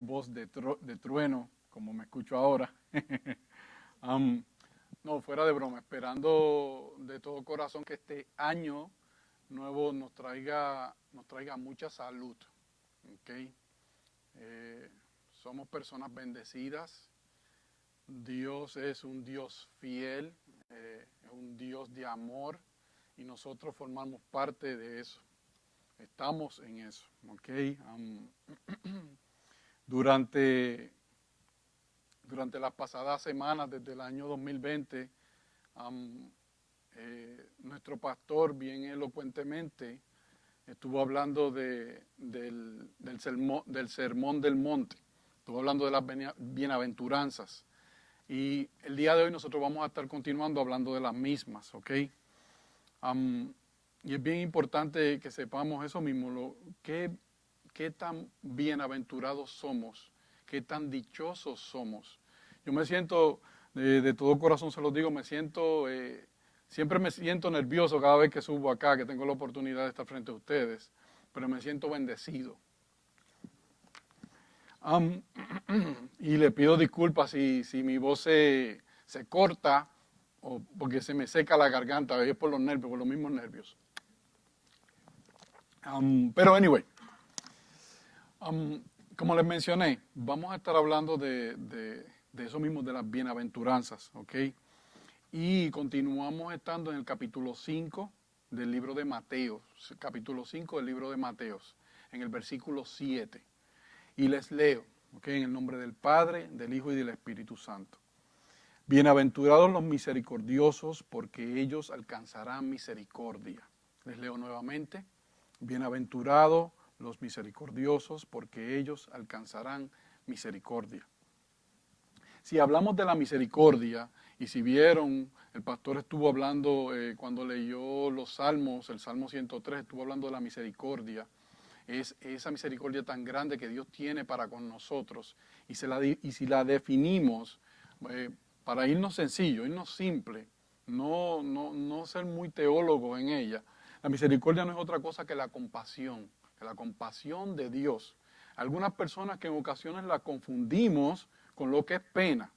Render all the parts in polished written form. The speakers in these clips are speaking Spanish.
voz de trueno, como me escucho ahora. No, fuera de broma, esperando de todo corazón que este año nuevo nos traiga mucha salud. ¿Okay? Somos personas bendecidas. Dios es un Dios fiel, es un Dios de amor y nosotros formamos parte de eso. Estamos en eso. ¿Okay? Durante las pasadas semanas, desde el año 2020, nuestro pastor bien elocuentemente estuvo hablando del sermón del monte, estuvo hablando de las bienaventuranzas. Y el día de hoy nosotros vamos a estar continuando hablando de las mismas, ¿ok? Y es bien importante que sepamos eso mismo, qué tan bienaventurados somos, qué tan dichosos somos. Yo me siento, de todo corazón se los digo, siempre me siento nervioso cada vez que subo acá, que tengo la oportunidad de estar frente a ustedes, pero me siento bendecido. Y le pido disculpas si mi voz se corta o porque se me seca la garganta, es por los nervios, por los mismos nervios. Pero anyway, como les mencioné, vamos a estar hablando de eso mismo, de las bienaventuranzas, ¿ok? Y continuamos estando en el capítulo 5 del libro de Mateo, capítulo 5 del libro de Mateos, en el versículo 7. Y les leo, ¿ok? En el nombre del Padre, del Hijo y del Espíritu Santo. Bienaventurados los misericordiosos, porque ellos alcanzarán misericordia. Les leo nuevamente. Bienaventurados los misericordiosos, porque ellos alcanzarán misericordia. Si hablamos de la misericordia, y si vieron, el pastor estuvo hablando, cuando leyó los salmos, el Salmo 103, estuvo hablando de la misericordia. Es esa misericordia tan grande que Dios tiene para con nosotros. Y si la definimos, para irnos sencillo, irnos simple, no ser muy teólogos en ella, la misericordia no es otra cosa que la compasión de Dios. Algunas personas que en ocasiones la confundimos con lo que es pena.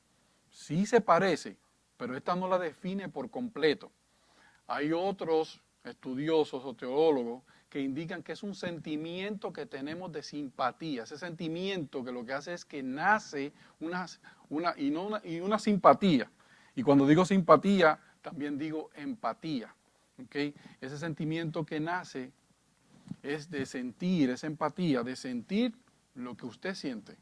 Sí se parece, pero esta no la define por completo. Hay otros estudiosos o teólogos que indican que es un sentimiento que tenemos de simpatía, ese sentimiento que lo que hace es que nace una simpatía. Y cuando digo simpatía, también digo empatía. ¿Okay? Ese sentimiento que nace es de sentir, es empatía, de sentir lo que usted siente.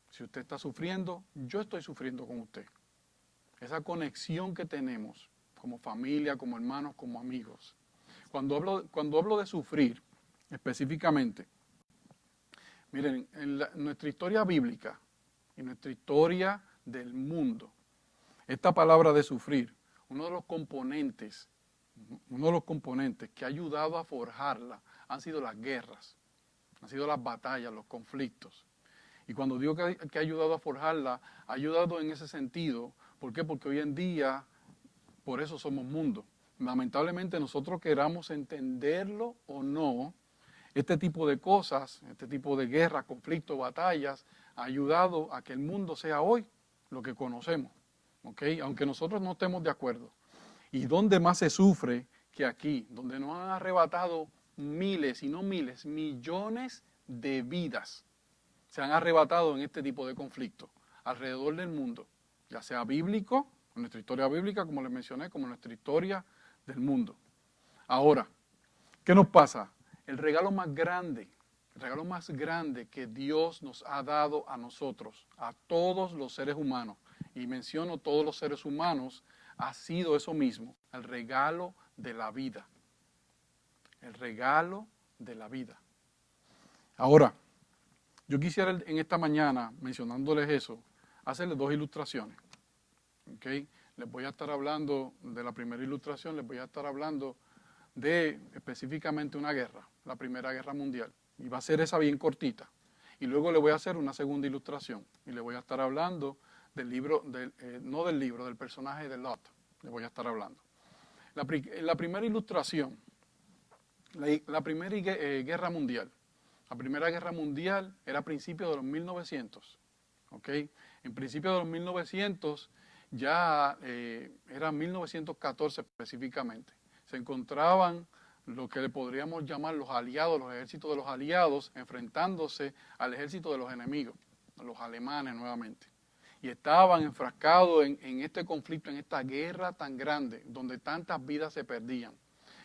Si usted está sufriendo, yo estoy sufriendo con usted. Esa conexión que tenemos como familia, como hermanos, como amigos. Cuando hablo de sufrir, específicamente, miren, nuestra historia bíblica y nuestra historia del mundo, esta palabra de sufrir, uno de los componentes que ha ayudado a forjarla han sido las guerras, han sido las batallas, los conflictos. Y cuando digo que ha ayudado a forjarla, ha ayudado en ese sentido. ¿Por qué? Porque hoy en día, por eso somos mundo. Lamentablemente nosotros queramos entenderlo o no, este tipo de cosas, este tipo de guerras, conflictos, batallas, ha ayudado a que el mundo sea hoy lo que conocemos. ¿Okay? Aunque nosotros no estemos de acuerdo. ¿Y dónde más se sufre que aquí? Donde nos han arrebatado miles, y no miles, millones de vidas. Se han arrebatado en este tipo de conflictos alrededor del mundo, ya sea bíblico, en nuestra historia bíblica, como les mencioné, como nuestra historia del mundo. Ahora, ¿qué nos pasa? El regalo más grande que Dios nos ha dado a nosotros, a todos los seres humanos, y menciono todos los seres humanos, ha sido eso mismo, el regalo de la vida. El regalo de la vida. Ahora, yo quisiera en esta mañana, mencionándoles eso, hacerles dos ilustraciones. ¿Okay? Les voy a estar hablando de la primera ilustración, les voy a estar hablando de específicamente una guerra, la Primera Guerra Mundial. Y va a ser esa bien cortita. Y luego le voy a hacer una segunda ilustración. Y le voy a estar hablando del libro, no del libro, del personaje de Lot. Le voy a estar hablando. La primera ilustración, la Primera Guerra Mundial. La Primera Guerra Mundial era a principios de los 1900. ¿Ok? En principios de los 1900, ya era 1914 específicamente, se encontraban lo que le podríamos llamar los aliados, los ejércitos de los aliados, enfrentándose al ejército de los enemigos, los alemanes nuevamente. Y estaban enfrascados en este conflicto, en esta guerra tan grande, donde tantas vidas se perdían.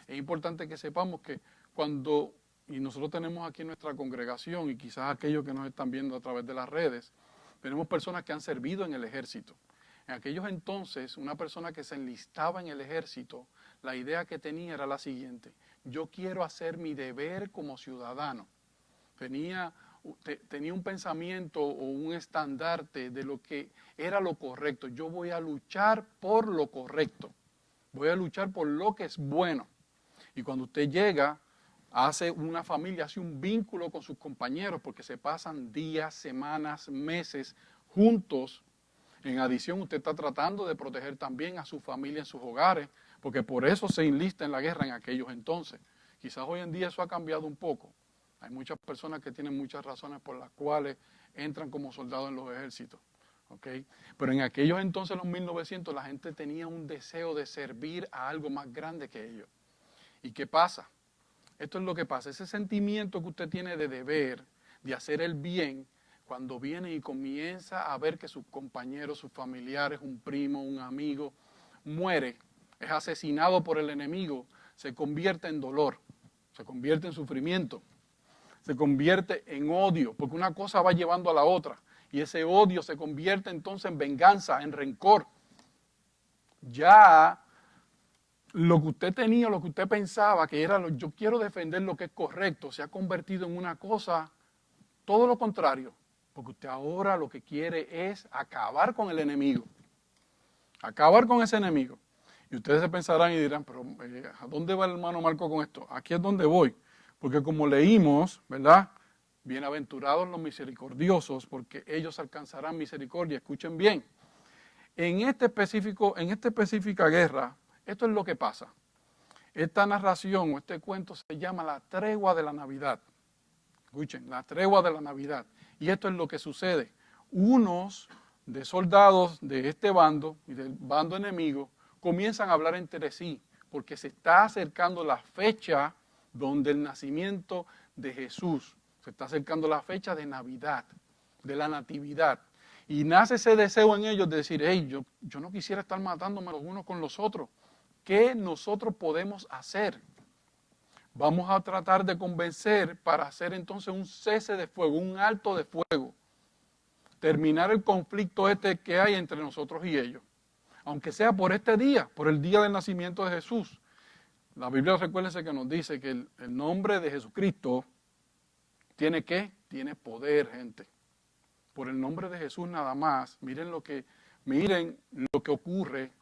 Es importante que sepamos que cuando, y nosotros tenemos aquí en nuestra congregación, y quizás aquellos que nos están viendo a través de las redes, tenemos personas que han servido en el ejército. En aquellos entonces, una persona que se enlistaba en el ejército, la idea que tenía era la siguiente: yo quiero hacer mi deber como ciudadano. Tenía un pensamiento o un estandarte de lo que era lo correcto. Yo voy a luchar por lo correcto. Voy a luchar por lo que es bueno. Y cuando usted llega, hace una familia, hace un vínculo con sus compañeros, porque se pasan días, semanas, meses juntos. En adición, usted está tratando de proteger también a su familia en sus hogares, porque por eso se enlista en la guerra en aquellos entonces. Quizás hoy en día eso ha cambiado un poco. Hay muchas personas que tienen muchas razones por las cuales entran como soldados en los ejércitos. ¿Okay? Pero en aquellos entonces, los 1900, la gente tenía un deseo de servir a algo más grande que ellos. ¿Y qué pasa? Esto es lo que pasa. Ese sentimiento que usted tiene de deber, de hacer el bien, cuando viene y comienza a ver que sus compañeros, sus familiares, un primo, un amigo, muere, es asesinado por el enemigo, se convierte en dolor, se convierte en sufrimiento, se convierte en odio, porque una cosa va llevando a la otra, y ese odio se convierte entonces en venganza, en rencor. Ya lo que usted tenía, lo que usted pensaba que era, yo quiero defender lo que es correcto, se ha convertido en una cosa, todo lo contrario, porque usted ahora lo que quiere es acabar con el enemigo, acabar con ese enemigo. Y ustedes se pensarán y dirán, pero ¿a dónde va el hermano Marco con esto? Aquí es donde voy, porque como leímos, ¿verdad? Bienaventurados los misericordiosos, porque ellos alcanzarán misericordia. Escuchen bien, en esta específica guerra, esto es lo que pasa. Esta narración o este cuento se llama la tregua de la Navidad. Escuchen, la tregua de la Navidad. Y esto es lo que sucede. Unos de soldados de este bando y del bando enemigo comienzan a hablar entre sí, porque se está acercando la fecha donde el nacimiento de Jesús, se está acercando la fecha de Navidad, de la Natividad. Y nace ese deseo en ellos de decir, hey, yo no quisiera estar matándome los unos con los otros. ¿Qué nosotros podemos hacer? Vamos a tratar de convencer para hacer entonces un cese de fuego, un alto de fuego. Terminar el conflicto que hay entre nosotros y ellos. Aunque sea por este día, por el día del nacimiento de Jesús. La Biblia, recuérdense que nos dice que el nombre de Jesucristo tiene ¿qué? Tiene poder, gente. Por el nombre de Jesús nada más. Miren lo que ocurre,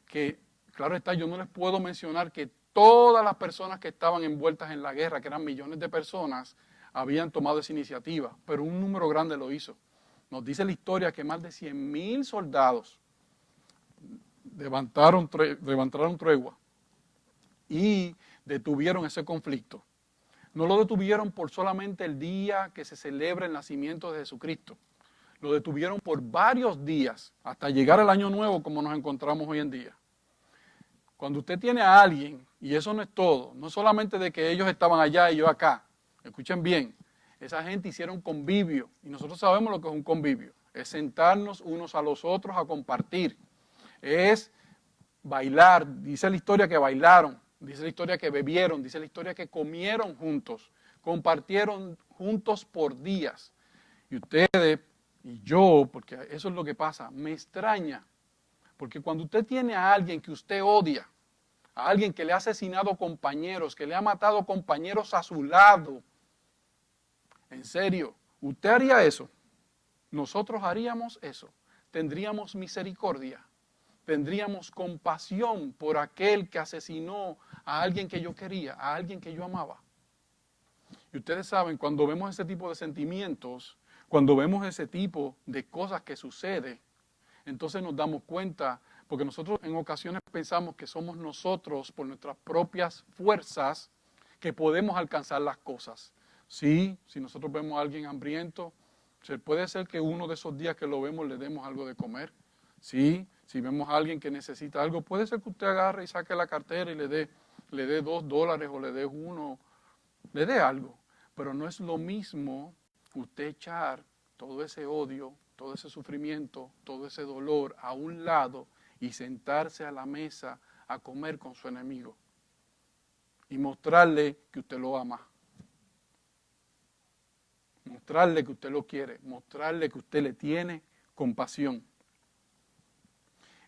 que claro está, yo no les puedo mencionar que todas las personas que estaban envueltas en la guerra, que eran millones de personas, habían tomado esa iniciativa, pero un número grande lo hizo. Nos dice la historia que más de 100,000 soldados levantaron tregua y detuvieron ese conflicto. No lo detuvieron por solamente el día que se celebra el nacimiento de Jesucristo. Lo detuvieron por varios días, hasta llegar al año nuevo como nos encontramos hoy en día. Cuando usted tiene a alguien, y eso no es todo, no solamente de que ellos estaban allá y yo acá, escuchen bien, esa gente hicieron convivio, y nosotros sabemos lo que es un convivio, es sentarnos unos a los otros a compartir, es bailar, dice la historia que bailaron, dice la historia que bebieron, dice la historia que comieron juntos, compartieron juntos por días. Y ustedes y yo, porque eso es lo que pasa, me extraña, porque cuando usted tiene a alguien que usted odia, a alguien que le ha asesinado compañeros, que le ha matado compañeros a su lado, en serio, ¿usted haría eso? Nosotros haríamos eso. Tendríamos misericordia, tendríamos compasión por aquel que asesinó a alguien que yo quería, a alguien que yo amaba. Y ustedes saben, cuando vemos ese tipo de sentimientos, cuando vemos ese tipo de cosas que suceden, entonces nos damos cuenta, porque nosotros en ocasiones pensamos que somos nosotros, por nuestras propias fuerzas, que podemos alcanzar las cosas. Sí, si nosotros vemos a alguien hambriento, puede ser que uno de esos días que lo vemos le demos algo de comer. Sí, si vemos a alguien que necesita algo, puede ser que usted agarre y saque la cartera y le dé $2 o le dé uno, le dé algo. Pero no es lo mismo usted echar todo ese odio, todo ese sufrimiento, todo ese dolor a un lado y sentarse a la mesa a comer con su enemigo y mostrarle que usted lo ama. Mostrarle que usted lo quiere, mostrarle que usted le tiene compasión.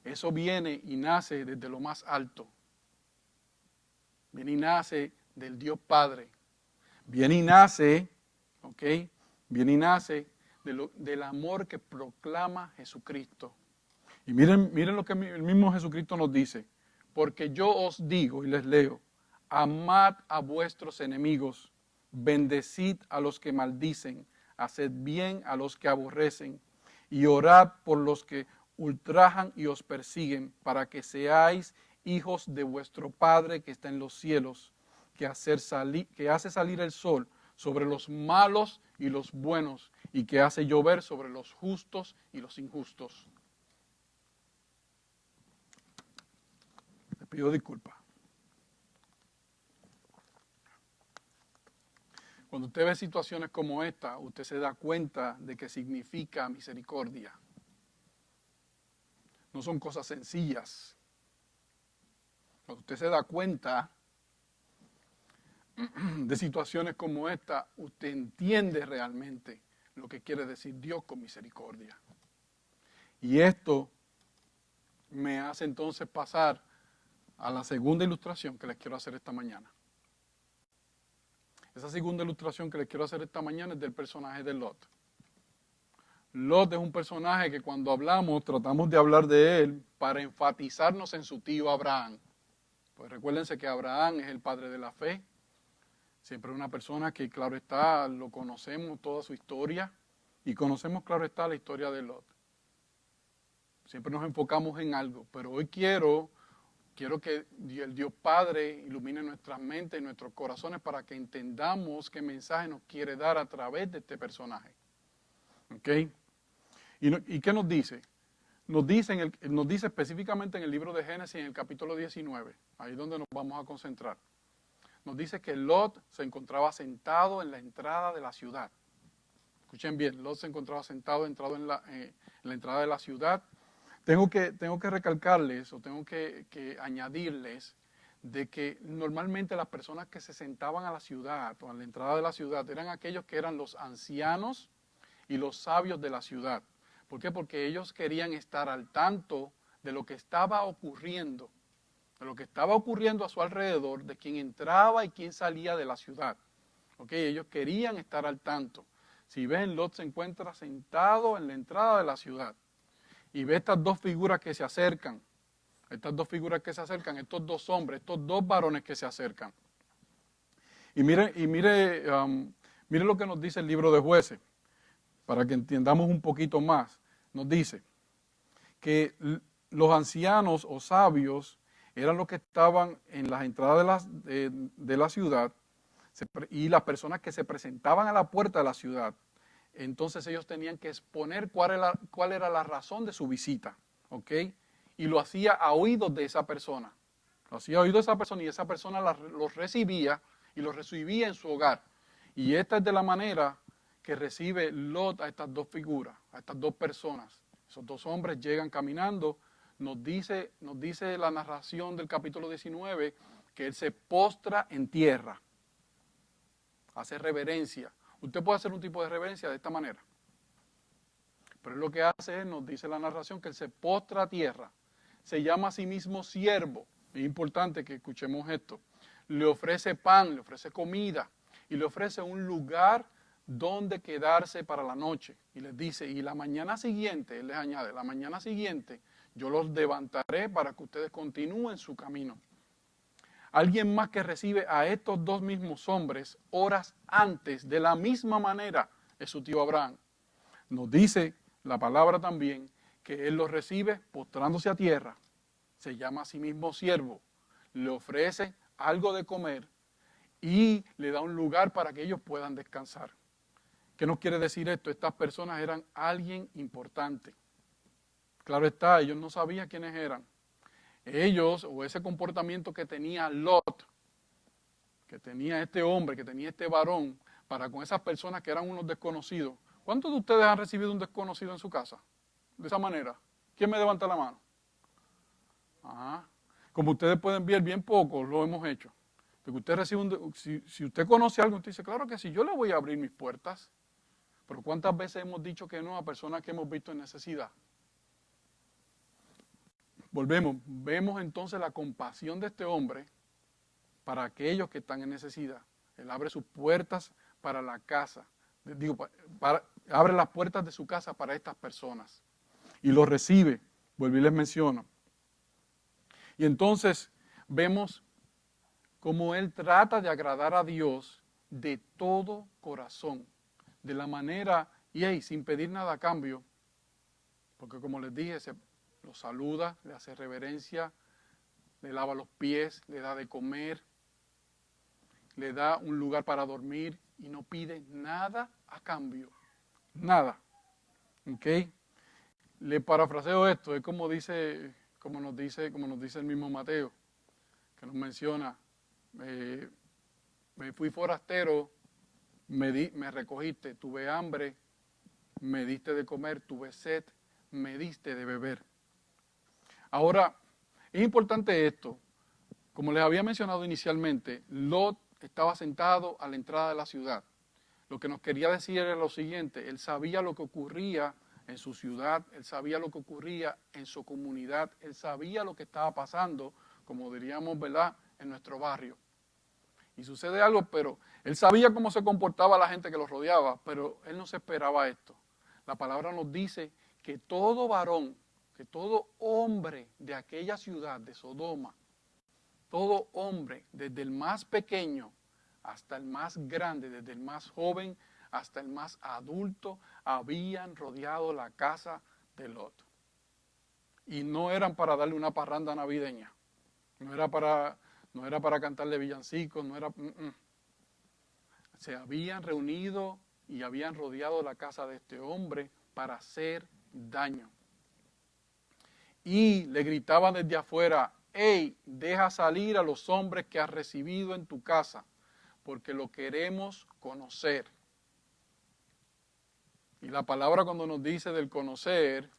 Eso viene y nace desde lo más alto. Viene y nace del Dios Padre. Viene y nace, ¿ok? Viene y nace del amor que proclama Jesucristo. Y miren lo que el mismo Jesucristo nos dice. Porque yo os digo, y les leo, amad a vuestros enemigos, bendecid a los que maldicen, haced bien a los que aborrecen, y orad por los que ultrajan y os persiguen, para que seáis hijos de vuestro Padre que está en los cielos, que hace salir el sol sobre los malos y los buenos, y que hace llover sobre los justos y los injustos. Le pido disculpas. Cuando usted ve situaciones como esta, usted se da cuenta de que significa misericordia. No son cosas sencillas. Cuando usted se da cuenta de situaciones como esta, usted entiende realmente lo que quiere decir Dios con misericordia. Y esto me hace entonces pasar a la segunda ilustración que les quiero hacer esta mañana. Esa segunda ilustración que les quiero hacer esta mañana es del personaje de Lot. Lot es un personaje que cuando hablamos, tratamos de hablar de él para enfatizarnos en su tío Abraham. Pues recuérdense que Abraham es el padre de la fe. Siempre una persona que, claro está, lo conocemos toda su historia y conocemos, claro está, la historia de Lot. Siempre nos enfocamos en algo, pero hoy quiero que el Dios Padre ilumine nuestras mentes y nuestros corazones para que entendamos qué mensaje nos quiere dar a través de este personaje. ¿Ok? ¿Y qué nos dice? Nos dice específicamente en el libro de Génesis, en el capítulo 19, ahí es donde nos vamos a concentrar. Nos dice que Lot se encontraba sentado en la entrada de la ciudad. Escuchen bien, Lot se encontraba sentado en la entrada de la ciudad. Tengo que recalcarles o tengo que añadirles de que normalmente las personas que se sentaban a la ciudad o a la entrada de la ciudad eran aquellos que eran los ancianos y los sabios de la ciudad. ¿Por qué? Porque ellos querían estar al tanto de lo que estaba ocurriendo, a su alrededor, de quién entraba y quién salía de la ciudad. ¿Ok? Ellos querían estar al tanto. Si ven, Lot se encuentra sentado en la entrada de la ciudad y ve estas dos figuras que se acercan, estos dos hombres, estos dos varones que se acercan. Y mire lo que nos dice el libro de Jueces, para que entendamos un poquito más. Nos dice que los ancianos o sabios eran los que estaban en las entradas de la ciudad y las personas que se presentaban a la puerta de la ciudad. Entonces ellos tenían que exponer cuál era la razón de su visita, ¿ok? Y lo hacía a oídos de esa persona. Lo hacía a oídos de esa persona y esa persona los recibía y los recibía en su hogar. Y esta es de la manera que recibe Lot a estas dos figuras, a estas dos personas. Esos dos hombres llegan caminando. Nos dice la narración del capítulo 19 que él se postra en tierra, hace reverencia. Usted puede hacer un tipo de reverencia de esta manera. Pero lo que hace, nos dice la narración, que él se postra a tierra. Se llama a sí mismo siervo. Es importante que escuchemos esto. Le ofrece pan, le ofrece comida y le ofrece un lugar donde quedarse para la noche. Y les dice, y la mañana siguiente, él les añade, la mañana siguiente yo los levantaré para que ustedes continúen su camino. Alguien más que recibe a estos dos mismos hombres horas antes, de la misma manera, es su tío Abraham. Nos dice la palabra también que él los recibe postrándose a tierra. Se llama a sí mismo siervo. Le ofrece algo de comer y le da un lugar para que ellos puedan descansar. ¿Qué nos quiere decir esto? Estas personas eran alguien importante. Claro está, ellos no sabían quiénes eran. Ellos, o ese comportamiento que tenía Lot, que tenía este hombre, que tenía este varón, para con esas personas que eran unos desconocidos. ¿Cuántos de ustedes han recibido un desconocido en su casa? De esa manera. ¿Quién me levanta la mano? Ajá. Como ustedes pueden ver, bien pocos lo hemos hecho. Porque usted recibe si usted conoce algo, usted dice, claro que sí, yo le voy a abrir mis puertas. Pero ¿cuántas veces hemos dicho que no a personas que hemos visto en necesidad? Volvemos, vemos entonces la compasión de este hombre para aquellos que están en necesidad. Él abre sus puertas para la casa. Abre las puertas de su casa para estas personas. Y los recibe, vuelvo y les menciono. Y entonces vemos cómo él trata de agradar a Dios de todo corazón. De la manera, sin pedir nada a cambio. Porque como les dije, lo saluda, le hace reverencia, le lava los pies, le da de comer, le da un lugar para dormir y no pide nada a cambio. Nada. ¿Ok? Le parafraseo esto, es como nos dice el mismo Mateo, que nos menciona, me fui forastero, me recogiste, tuve hambre, me diste de comer, tuve sed, me diste de beber. Ahora, es importante esto. Como les había mencionado inicialmente, Lot estaba sentado a la entrada de la ciudad. Lo que nos quería decir era lo siguiente, él sabía lo que ocurría en su ciudad, él sabía lo que ocurría en su comunidad, él sabía lo que estaba pasando, como diríamos, ¿verdad?, en nuestro barrio. Y sucede algo, pero él sabía cómo se comportaba la gente que lo rodeaba, pero él no se esperaba esto. La palabra nos dice que todo varón, que todo hombre de aquella ciudad, de Sodoma, todo hombre, desde el más pequeño hasta el más grande, desde el más joven hasta el más adulto, habían rodeado la casa de Lot. Y no eran para darle una parranda navideña, no era para cantarle villancicos, Se habían reunido y habían rodeado la casa de este hombre para hacer daño. Y le gritaban desde afuera, hey, deja salir a los hombres que has recibido en tu casa, porque lo queremos conocer. Y la palabra cuando nos dice del conocer,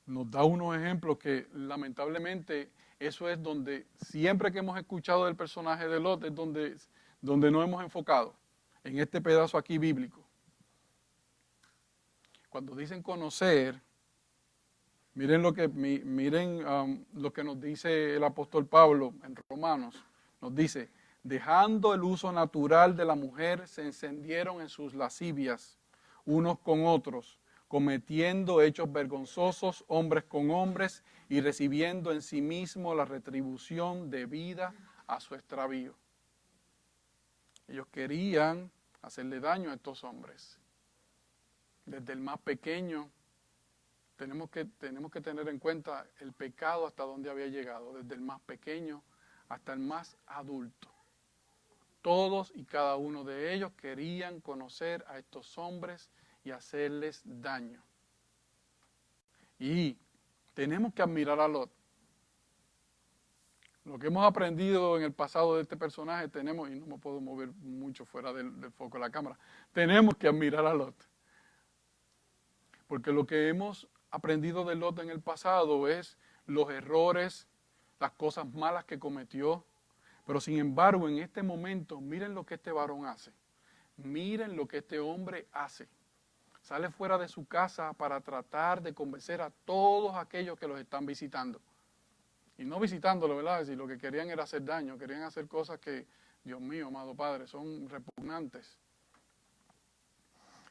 nos da unos ejemplos que lamentablemente eso es donde siempre que hemos escuchado del personaje de Lot es donde nos hemos enfocado, en este pedazo aquí bíblico. Cuando dicen conocer, miren lo que nos dice el apóstol Pablo en Romanos. Nos dice, dejando el uso natural de la mujer, se encendieron en sus lascivias unos con otros, cometiendo hechos vergonzosos hombres con hombres y recibiendo en sí mismo la retribución debida a su extravío. Ellos querían hacerle daño a estos hombres. Desde el más pequeño, tenemos que tener en cuenta el pecado hasta donde había llegado, desde el más pequeño hasta el más adulto. Todos y cada uno de ellos querían conocer a estos hombres y hacerles daño. Y tenemos que admirar a Lot. Lo que hemos aprendido en el pasado de este personaje y no me puedo mover mucho fuera del foco de la cámara, tenemos que admirar a Lot. Porque lo que hemos aprendido de Lot en el pasado es los errores, las cosas malas que cometió. Pero sin embargo, en este momento, miren lo que este varón hace. Miren lo que este hombre hace. Sale fuera de su casa para tratar de convencer a todos aquellos que los están visitando. Y no visitándolo, ¿verdad? Si lo que querían era hacer daño, querían hacer cosas que, Dios mío, amado Padre, son repugnantes.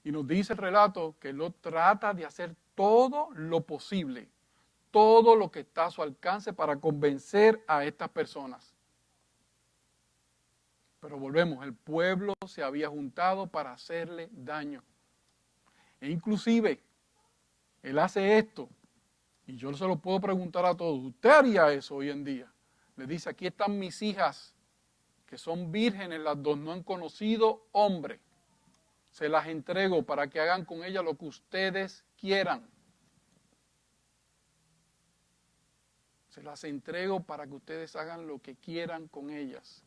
Y nos dice el relato que Lot trata de hacer todo lo posible, todo lo que está a su alcance para convencer a estas personas. Pero volvemos, el pueblo se había juntado para hacerle daño. E inclusive, él hace esto, y yo se lo puedo preguntar a todos, ¿usted haría eso hoy en día? Le dice, aquí están mis hijas, que son vírgenes las dos, no han conocido hombre. Se las entrego para que hagan con ellas lo que ustedes quieran. Se las entrego para que ustedes hagan lo que quieran con ellas.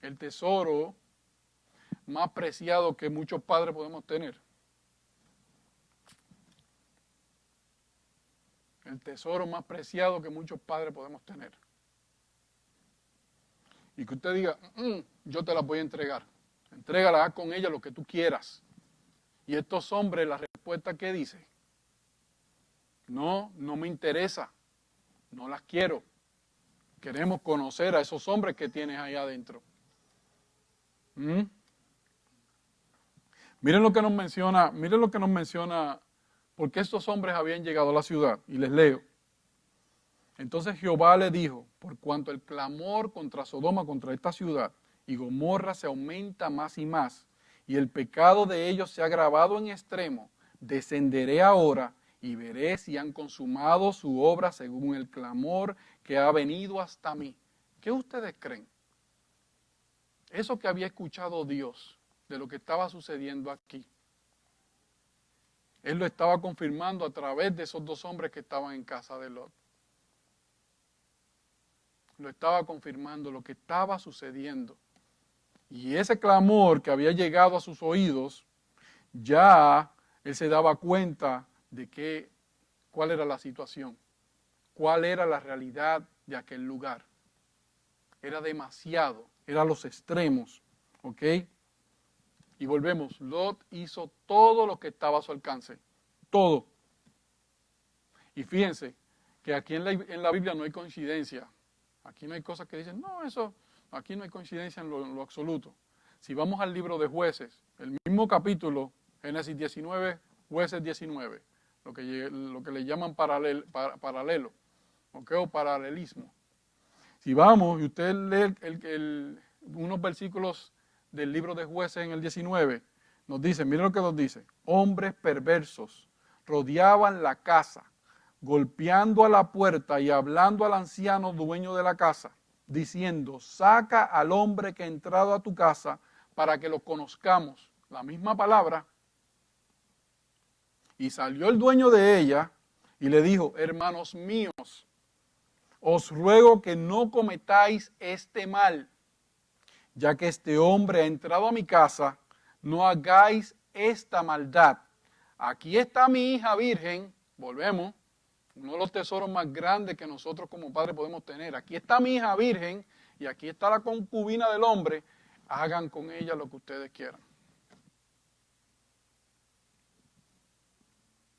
El tesoro más preciado que muchos padres podemos tener. El tesoro más preciado que muchos padres podemos tener. Y que usted diga, yo te las voy a entregar. Entrégala con ella lo que tú quieras. Y estos hombres, la respuesta que dice, no me interesa, no las quiero. Queremos conocer a esos hombres que tienes ahí adentro. Miren lo que nos menciona, porque estos hombres habían llegado a la ciudad, y les leo. Entonces Jehová le dijo, por cuanto el clamor contra Sodoma, contra esta ciudad, y Gomorra se aumenta más y más, y el pecado de ellos se ha agravado en extremo, descenderé ahora y veré si han consumado su obra según el clamor que ha venido hasta mí. ¿Qué ustedes creen? Eso que había escuchado Dios de lo que estaba sucediendo aquí, Él lo estaba confirmando a través de esos dos hombres que estaban en casa de Lot. Lo estaba confirmando lo que estaba sucediendo. Y ese clamor que había llegado a sus oídos, ya él se daba cuenta de cuál era la situación, cuál era la realidad de aquel lugar. Era demasiado, era los extremos, ¿ok? Y volvemos, Lot hizo todo lo que estaba a su alcance, todo. Y fíjense que aquí en la Biblia no hay coincidencia. Aquí no hay cosas que dicen, aquí no hay coincidencia en lo absoluto. Si vamos al libro de Jueces, el mismo capítulo, Génesis 19, Jueces 19, lo que le llaman paralelo, ¿okay? O paralelismo. Si vamos y usted lee unos versículos del libro de Jueces en el 19, nos dice, miren lo que nos dice, hombres perversos rodeaban la casa, golpeando a la puerta y hablando al anciano dueño de la casa, diciendo, saca al hombre que ha entrado a tu casa para que lo conozcamos. La misma palabra. Y salió el dueño de ella y le dijo, hermanos míos, os ruego que no cometáis este mal, ya que este hombre ha entrado a mi casa, no hagáis esta maldad. Aquí está mi hija virgen, volvemos, uno de los tesoros más grandes que nosotros como padres podemos tener. Aquí está mi hija virgen y aquí está la concubina del hombre. Hagan con ella lo que ustedes quieran.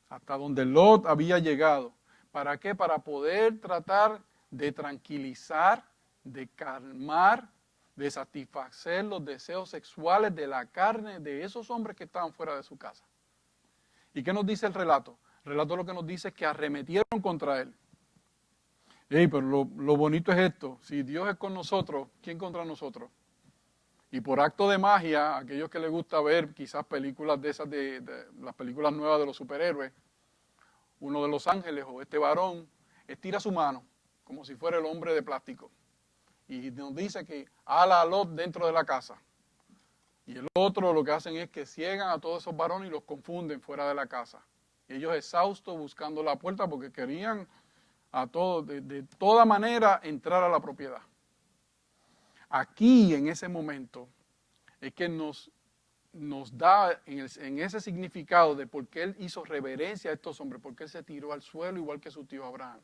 Hasta donde Lot había llegado. ¿Para qué? Para poder tratar de tranquilizar, de calmar, de satisfacer los deseos sexuales de la carne de esos hombres que estaban fuera de su casa. ¿Y qué nos dice el relato? El relato lo que nos dice es que arremetieron contra él. Pero lo bonito es esto, si Dios es con nosotros, ¿quién contra nosotros? Y por acto de magia, aquellos que les gusta ver quizás películas de esas, de las películas nuevas de los superhéroes, uno de los ángeles o este varón estira su mano como si fuera el hombre de plástico y nos dice que ala a Lot dentro de la casa. Y el otro lo que hacen es que ciegan a todos esos varones y los confunden fuera de la casa. Y ellos exhaustos buscando la puerta porque querían de toda manera entrar a la propiedad. Aquí, en ese momento, es que nos da en ese significado de por qué él hizo reverencia a estos hombres, por qué él se tiró al suelo igual que su tío Abraham.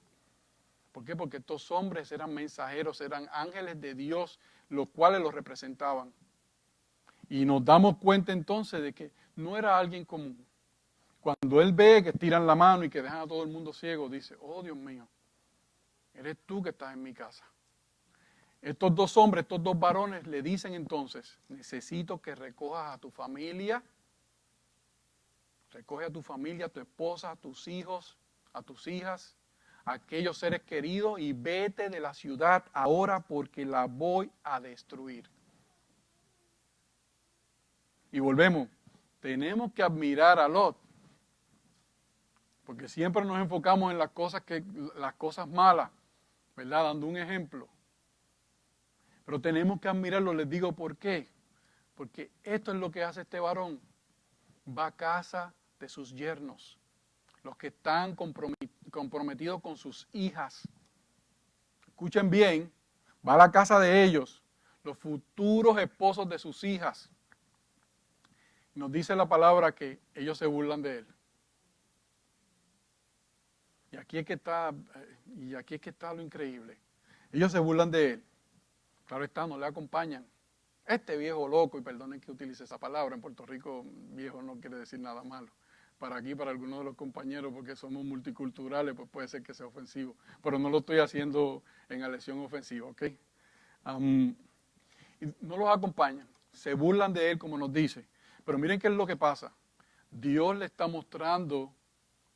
¿Por qué? Porque estos hombres eran mensajeros, eran ángeles de Dios, los cuales los representaban. Y nos damos cuenta entonces de que no era alguien común. Cuando él ve que tiran la mano y que dejan a todo el mundo ciego, dice, oh Dios mío, eres tú que estás en mi casa. Estos dos hombres, estos dos varones le dicen entonces, necesito que recojas a tu familia, recoge a tu familia, a tu esposa, a tus hijos, a tus hijas, a aquellos seres queridos y vete de la ciudad ahora porque la voy a destruir. Y volvemos, tenemos que admirar a Lot, porque siempre nos enfocamos en las cosas malas, ¿verdad? Dando un ejemplo. Pero tenemos que admirarlo, les digo por qué. Porque esto es lo que hace este varón. Va a casa de sus yernos, los que están comprometidos con sus hijas. Escuchen bien, va a la casa de ellos, los futuros esposos de sus hijas. Nos dice la palabra que ellos se burlan de él. Y aquí es que está lo increíble. Ellos se burlan de él. Claro está, no le acompañan. Este viejo loco, y perdonen que utilice esa palabra, en Puerto Rico viejo no quiere decir nada malo. Para aquí, para algunos de los compañeros, porque somos multiculturales, pues puede ser que sea ofensivo. Pero no lo estoy haciendo en alección ofensiva, ¿ok? Y no los acompañan, se burlan de él como nos dice. Pero miren qué es lo que pasa. Dios le está mostrando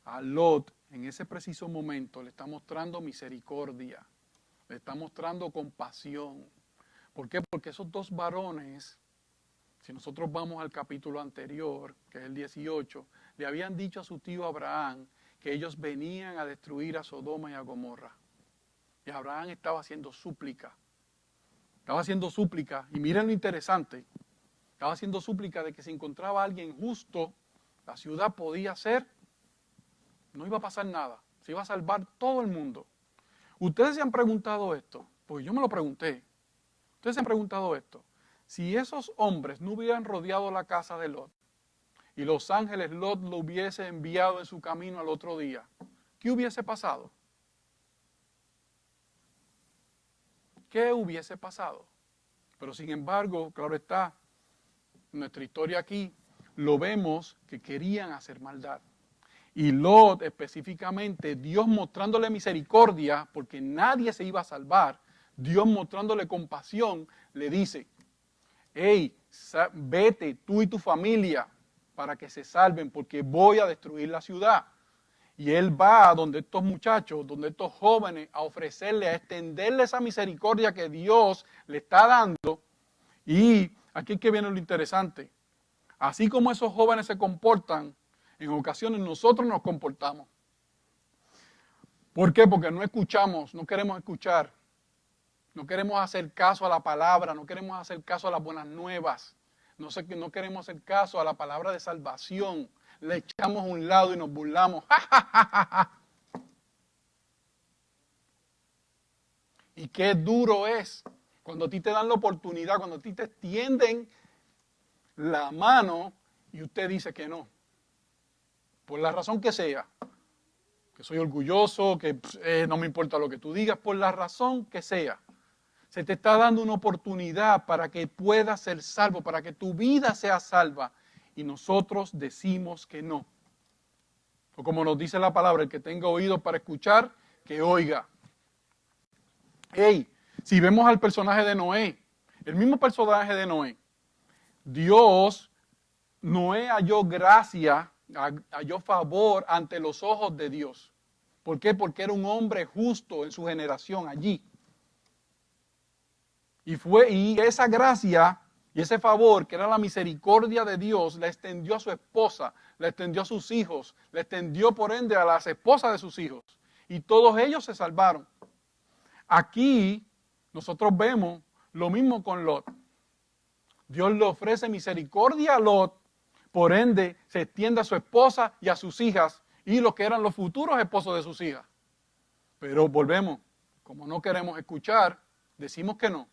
a Lot, en ese preciso momento, le está mostrando misericordia, le está mostrando compasión. ¿Por qué? Porque esos dos varones, si nosotros vamos al capítulo anterior, que es el 18, le habían dicho a su tío Abraham que ellos venían a destruir a Sodoma y a Gomorra. Y Abraham estaba haciendo súplica. Estaba haciendo súplica, y miren lo interesante, estaba haciendo súplica de que si encontraba a alguien justo, la ciudad podía ser, no iba a pasar nada, se iba a salvar todo el mundo. Ustedes se han preguntado esto, pues yo me lo pregunté. Ustedes se han preguntado esto. Si esos hombres no hubieran rodeado la casa de Lot y los ángeles Lot lo hubiese enviado en su camino al otro día, ¿qué hubiese pasado? ¿Qué hubiese pasado? Pero sin embargo, claro está, nuestra historia aquí lo vemos que querían hacer maldad. Y Lot específicamente, Dios mostrándole misericordia, porque nadie se iba a salvar, Dios mostrándole compasión, le dice, hey, vete tú y tu familia para que se salven, porque voy a destruir la ciudad. Y él va a donde estos muchachos, donde estos jóvenes, a ofrecerle, a extenderle esa misericordia que Dios le está dando. Y aquí es que viene lo interesante. Así como esos jóvenes se comportan, en ocasiones nosotros nos comportamos. ¿Por qué? Porque no escuchamos, no queremos escuchar. No queremos hacer caso a la palabra, no queremos hacer caso a las buenas nuevas. No queremos hacer caso a la palabra de salvación. Le echamos a un lado y nos burlamos. Y qué duro es cuando a ti te dan la oportunidad, cuando a ti te extienden la mano y usted dice que no. Por la razón que sea. Que soy orgulloso, que no me importa lo que tú digas, por la razón que sea. Se te está dando una oportunidad para que puedas ser salvo, para que tu vida sea salva. Y nosotros decimos que no. O como nos dice la palabra, el que tenga oídos para escuchar, que oiga. Hey, si vemos al personaje de Noé, el mismo personaje de Noé, Noé halló gracia, halló favor ante los ojos de Dios. ¿Por qué? Porque era un hombre justo en su generación allí. Y esa gracia y ese favor, que era la misericordia de Dios, la extendió a su esposa, la extendió a sus hijos, la extendió por ende a las esposas de sus hijos. Y todos ellos se salvaron. Aquí nosotros vemos lo mismo con Lot. Dios le ofrece misericordia a Lot, por ende se extiende a su esposa y a sus hijas y los que eran los futuros esposos de sus hijas. Pero volvemos, como no queremos escuchar, decimos que no.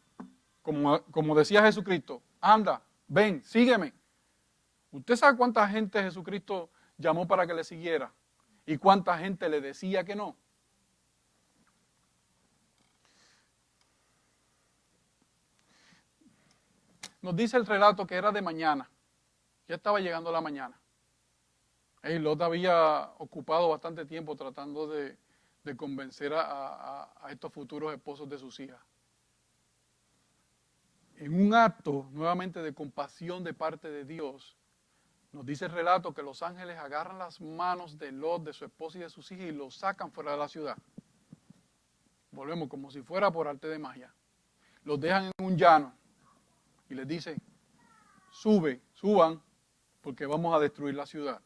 Como decía Jesucristo, anda, ven, sígueme. ¿Usted sabe cuánta gente Jesucristo llamó para que le siguiera? ¿Y cuánta gente le decía que no? Nos dice el relato que era de mañana. Ya estaba llegando la mañana. Lot había ocupado bastante tiempo tratando de convencer a estos futuros esposos de sus hijas. En un acto nuevamente de compasión de parte de Dios, nos dice el relato que los ángeles agarran las manos de Lot, de su esposa y de sus hijas y los sacan fuera de la ciudad. Volvemos como si fuera por arte de magia. Los dejan en un llano y les dice, suban, porque vamos a destruir la ciudad.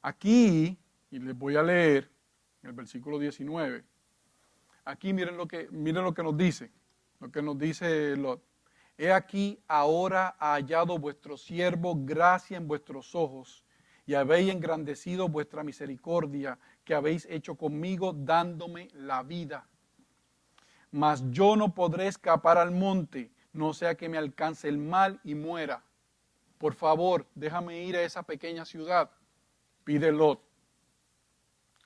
Aquí, y les voy a leer el versículo 19, aquí miren lo que nos dice. lo que nos dice Lot. He aquí, ahora ha hallado vuestro siervo gracia en vuestros ojos, y habéis engrandecido vuestra misericordia que habéis hecho conmigo, dándome la vida. Mas yo no podré escapar al monte, no sea que me alcance el mal y muera. Por favor, déjame ir a esa pequeña ciudad. Pide Lot.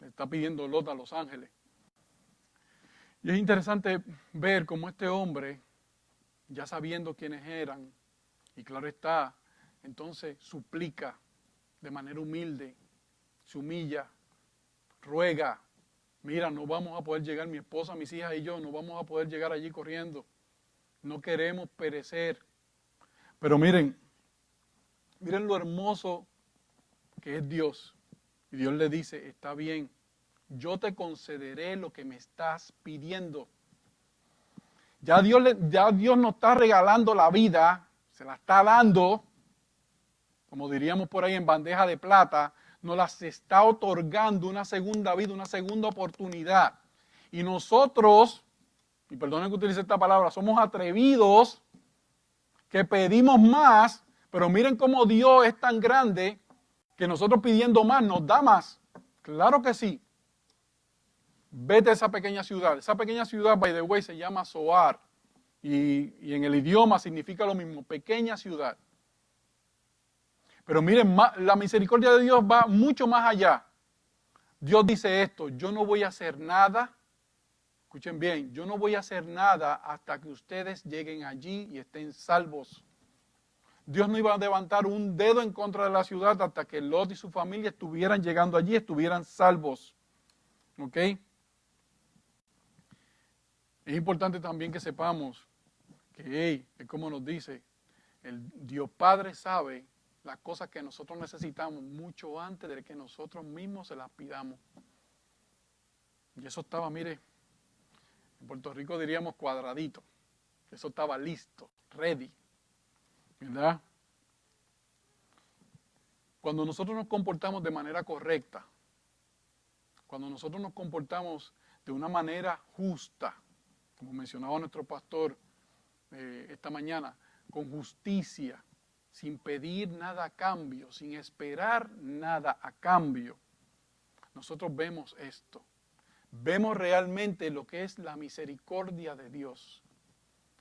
Le está pidiendo Lot a los ángeles. Y es interesante ver cómo este hombre, ya sabiendo quiénes eran, y claro está, entonces suplica de manera humilde, se humilla, ruega, mira, no vamos a poder llegar, mi esposa, mis hijas y yo, no vamos a poder llegar allí corriendo, no queremos perecer. Pero miren lo hermoso que es Dios. Y Dios le dice, está bien, yo te concederé lo que me estás pidiendo. Ya Dios nos está regalando la vida, se la está dando, como diríamos por ahí en bandeja de plata, nos las está otorgando una segunda vida, una segunda oportunidad. Y nosotros, y perdonen que utilice esta palabra, somos atrevidos, que pedimos más, pero miren cómo Dios es tan grande que nosotros pidiendo más nos da más. Claro que sí. Vete a esa pequeña ciudad. Esa pequeña ciudad, by the way, se llama Zoar. Y en el idioma significa lo mismo, pequeña ciudad. Pero miren, la misericordia de Dios va mucho más allá. Dios dice esto, yo no voy a hacer nada, escuchen bien, yo no voy a hacer nada hasta que ustedes lleguen allí y estén salvos. Dios no iba a levantar un dedo en contra de la ciudad hasta que Lot y su familia estuvieran llegando allí, estuvieran salvos. ¿Ok? Es importante también que sepamos que, es como nos dice, el Dios Padre sabe las cosas que nosotros necesitamos mucho antes de que nosotros mismos se las pidamos. Y eso estaba, mire, en Puerto Rico diríamos cuadradito. Eso estaba listo, ready. ¿Verdad? Cuando nosotros nos comportamos de manera correcta, cuando nosotros nos comportamos de una manera justa, como mencionaba nuestro pastor esta mañana, con justicia, sin pedir nada a cambio, sin esperar nada a cambio, nosotros vemos esto. Vemos realmente lo que es la misericordia de Dios.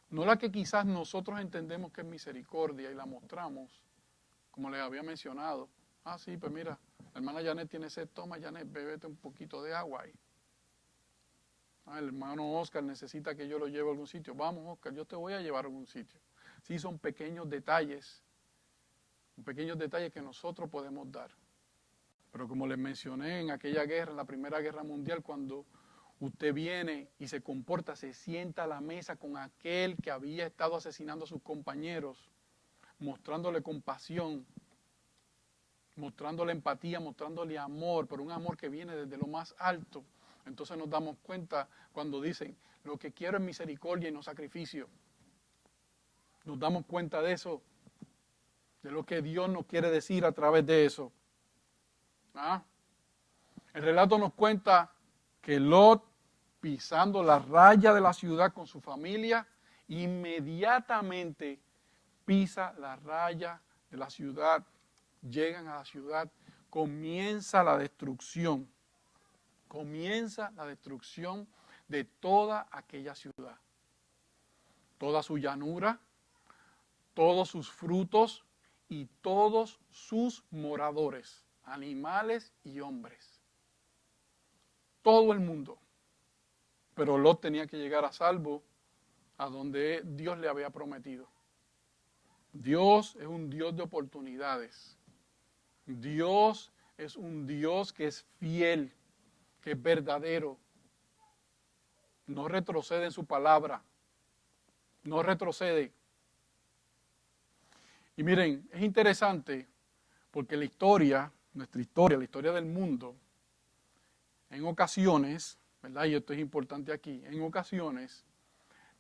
No la que quizás nosotros entendemos que es misericordia y la mostramos, como les había mencionado. Ah, sí, pues mira, la hermana Janet tiene sed, toma Janet, bébete un poquito de agua ahí. Ah, el hermano Oscar necesita que yo lo lleve a algún sitio. Vamos, Oscar, yo te voy a llevar a algún sitio. Sí, son pequeños detalles que nosotros podemos dar. Pero como les mencioné en aquella guerra, en la Primera Guerra Mundial, cuando usted viene y se comporta, se sienta a la mesa con aquel que había estado asesinando a sus compañeros, mostrándole compasión, mostrándole empatía, mostrándole amor, pero un amor que viene desde lo más alto. Entonces nos damos cuenta cuando dicen, lo que quiero es misericordia y no sacrificio. Nos damos cuenta de eso, de lo que Dios nos quiere decir a través de eso. ¿Ah? El relato nos cuenta que Lot, pisando la raya de la ciudad con su familia, inmediatamente pisa la raya de la ciudad, llegan a la ciudad, comienza la destrucción de toda aquella ciudad. Toda su llanura, todos sus frutos y todos sus moradores, animales y hombres. Todo el mundo. Pero Lot tenía que llegar a salvo a donde Dios le había prometido. Dios es un Dios de oportunidades. Dios es un Dios que es fiel, que es verdadero. No retrocede en su palabra. No retrocede. Y miren, es interesante porque la historia, nuestra historia, la historia del mundo, en ocasiones, ¿verdad? Y esto es importante aquí, en ocasiones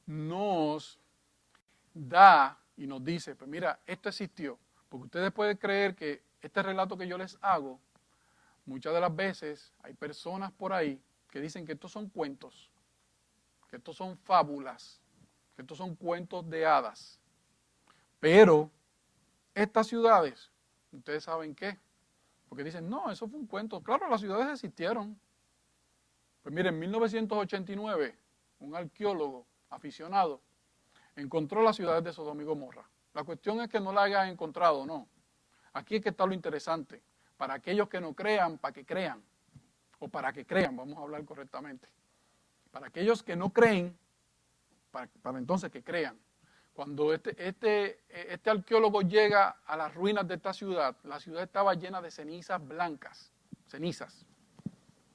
nos da y nos dice, pues mira, esto existió. Porque ustedes pueden creer que este relato que yo les hago, muchas de las veces hay personas por ahí que dicen que estos son cuentos, que estos son fábulas, Estos son cuentos de hadas. Pero estas ciudades, ¿ustedes saben qué? Porque dicen, no, eso fue un cuento. Claro, las ciudades existieron. Pues miren, en 1989, un arqueólogo aficionado encontró las ciudades de Sodoma y Gomorra. La cuestión es que no la hayan encontrado, no. Aquí es que está lo interesante. Para aquellos que no crean, para que crean. O para que crean, vamos a hablar correctamente. Para aquellos que no creen, para entonces que crean. Cuando este arqueólogo llega a las ruinas de esta ciudad, la ciudad estaba llena de cenizas blancas, cenizas,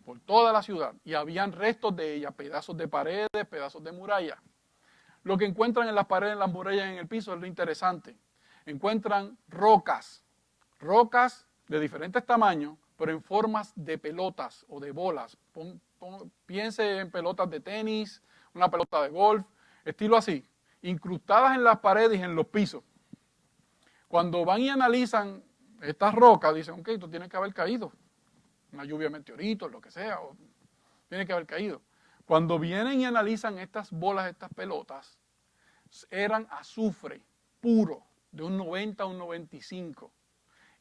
por toda la ciudad. Y habían restos de ella, pedazos de paredes, pedazos de murallas. Lo que encuentran en las paredes, en las murallas, en el piso es lo interesante. Encuentran rocas de diferentes tamaños, pero en formas de pelotas o de bolas. Piense en pelotas de tenis, una pelota de golf, estilo así, incrustadas en las paredes y en los pisos. Cuando van y analizan estas rocas, dicen, ok, esto tiene que haber caído. Una lluvia de meteoritos, lo que sea, o tiene que haber caído. Cuando vienen y analizan estas bolas, estas pelotas, eran azufre puro, de un 90 a un 95.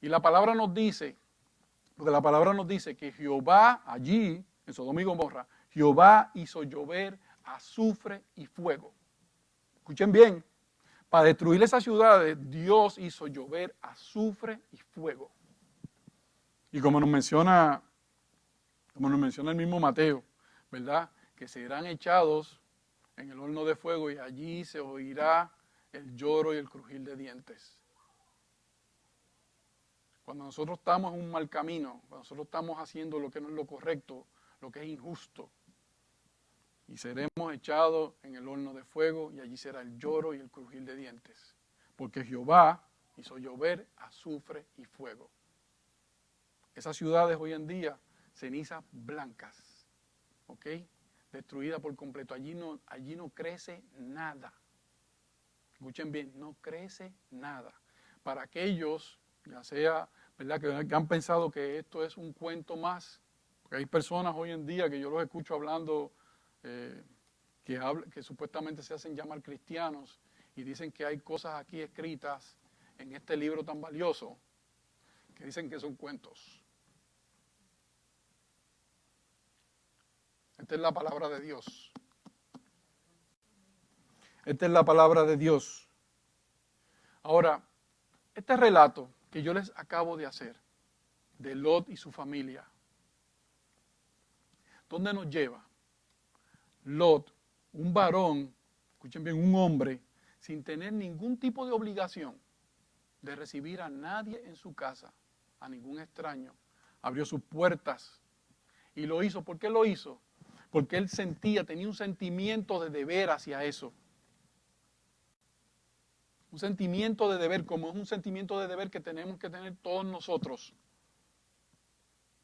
Y la palabra nos dice, porque la palabra nos dice que Jehová allí, en Sodoma y Gomorra, Jehová hizo llover azufre y fuego. Escuchen bien, para destruir esas ciudades, Dios hizo llover azufre y fuego. Y como nos menciona el mismo Mateo, ¿verdad? Que serán echados en el horno de fuego y allí se oirá el lloro y el crujir de dientes. Cuando nosotros estamos en un mal camino, cuando nosotros estamos haciendo lo que no es lo correcto, lo que es injusto, y seremos echados en el horno de fuego y allí será el lloro y el crujir de dientes. Porque Jehová hizo llover azufre y fuego. Esas ciudades hoy en día, cenizas blancas, ¿ok? Destruidas por completo. Allí no crece nada. Escuchen bien, no crece nada. Para aquellos, ya sea, ¿verdad?, que han pensado que esto es un cuento más, porque hay personas hoy en día que yo los escucho hablando, que supuestamente se hacen llamar cristianos y dicen que hay cosas aquí escritas en este libro tan valioso que dicen que son cuentos. Esta es la palabra de Dios. Esta es la palabra de Dios. Ahora, este relato que yo les acabo de hacer, de Lot y su familia, ¿dónde nos lleva? Lot, un varón, escuchen bien, un hombre, sin tener ningún tipo de obligación de recibir a nadie en su casa, a ningún extraño, abrió sus puertas y lo hizo. ¿Por qué lo hizo? Porque él tenía un sentimiento de deber hacia eso. Un sentimiento de deber, como es un sentimiento de deber que tenemos que tener todos nosotros.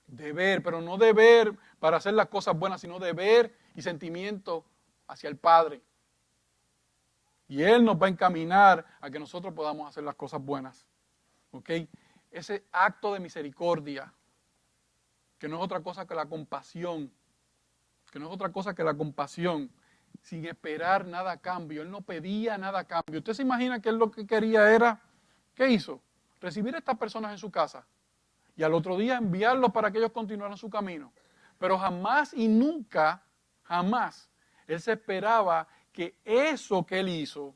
Deber, pero no deber para hacer las cosas buenas, sino deber y sentimiento hacia el Padre. Y Él nos va a encaminar a que nosotros podamos hacer las cosas buenas. ¿Ok? Ese acto de misericordia, que no es otra cosa que la compasión, sin esperar nada a cambio. Él no pedía nada a cambio. ¿Usted se imagina que él lo que quería era, qué hizo? Recibir a estas personas en su casa y al otro día enviarlos para que ellos continuaran su camino. Pero jamás y nunca, jamás, él se esperaba que eso que él hizo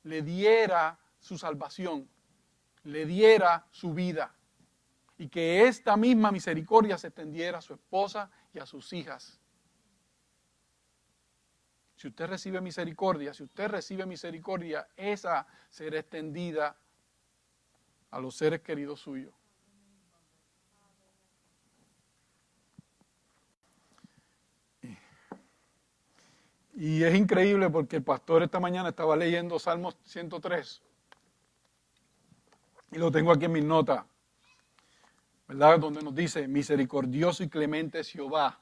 le diera su salvación, le diera su vida y que esta misma misericordia se extendiera a su esposa y a sus hijas. Si usted recibe misericordia, esa será extendida a los seres queridos suyos. Y es increíble porque el pastor esta mañana estaba leyendo Salmos 103. Y lo tengo aquí en mis notas, ¿verdad? Donde nos dice, misericordioso y clemente es Jehová,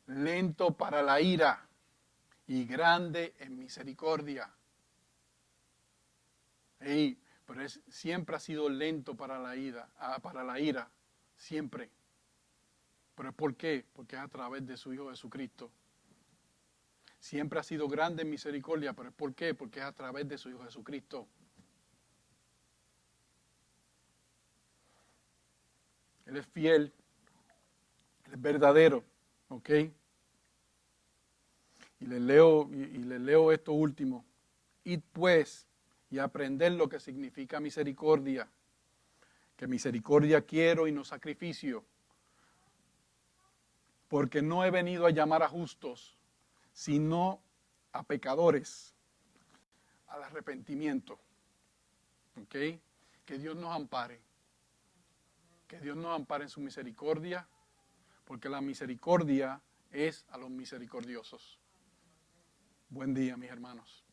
lento para la ira y grande en misericordia. Pero siempre ha sido lento para la ira, siempre. ¿Pero por qué? Porque es a través de su Hijo Jesucristo. Siempre ha sido grande en misericordia, pero ¿por qué? Porque es a través de su Hijo Jesucristo. Él es fiel, Él es verdadero, ¿ok? Y les leo esto último. Id pues y aprender lo que significa misericordia. Que misericordia quiero y no sacrificio. Porque no he venido a llamar a justos, sino a pecadores, al arrepentimiento. ¿Ok? Que Dios nos ampare. Que Dios nos ampare en su misericordia, porque la misericordia es a los misericordiosos. Buen día, mis hermanos.